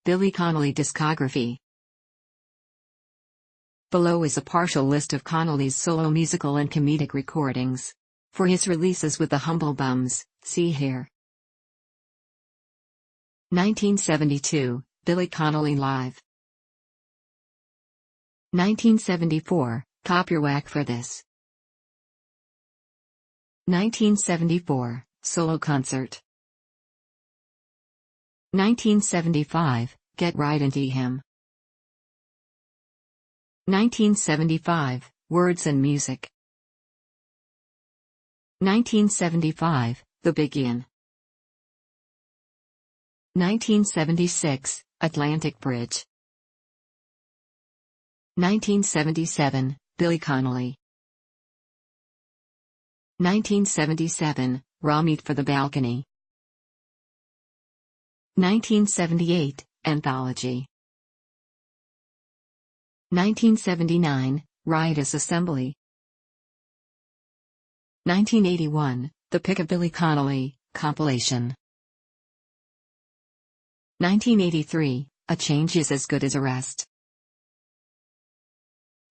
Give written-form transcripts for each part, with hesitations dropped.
Billy Connolly Discography. Below is a partial list of Connolly's solo musical and comedic recordings. For his releases with the Humble Bums, see here. 1972, Billy Connolly Live. 1974, Cop Yer Whack for This. 1974, Solo Concert. 1975, Get Right Intae Him. 1975, Words and Music. 1975, The Big Yin. 1976, Atlantic Bridge. 1977, Billy Connolly. 1977, Raw Meat for the Balcony. 1978, Anthology. 1979, Riotous Assembly. 1981, The Pick of Billy Connolly, compilation. 1983, A Change is as Good as a Rest.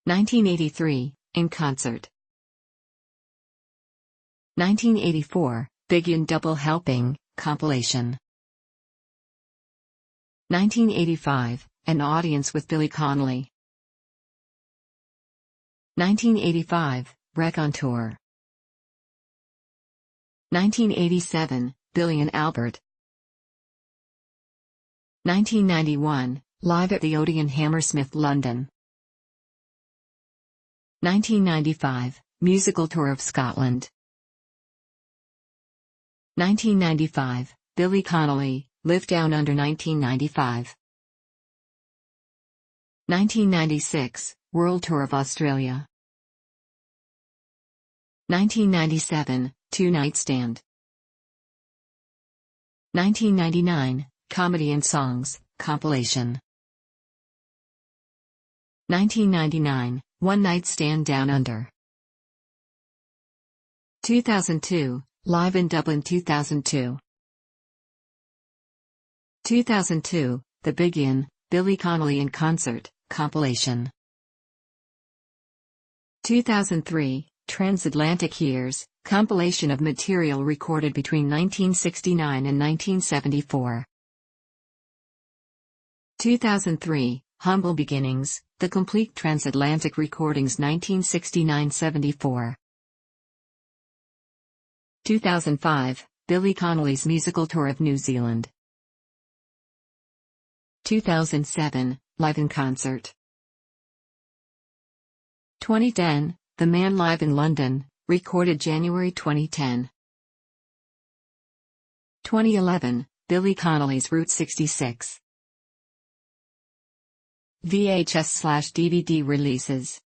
1983, In Concert. 1984, Big Yin Double Helping, compilation. 1985, An Audience with Billy Connolly. 1985, Wreck on Tour. 1987, Billy and Albert. 1991, Live at the Odeon, Hammersmith, London. 1995, Musical Tour of Scotland. 1995, Billy Connolly, Live Down Under 1995. 1996, World Tour of Australia. 1997, Two Night Stand. 1999, Comedy and Songs, compilation. 1999, One Night Stand Down Under. 2002, Live in Dublin 2002. 2002, The Big Yin, Billy Connolly in Concert, compilation. 2003, Transatlantic Years, compilation of material recorded between 1969 and 1974. 2003, Humble Beginnings, The Complete Transatlantic Recordings 1969-74. 2005, Billy Connolly's Musical Tour of New Zealand. 2007, Live in Concert. 2010, The Man Live in London, recorded January 2010. 2011, Billy Connolly's Route 66. VHS/DVD releases.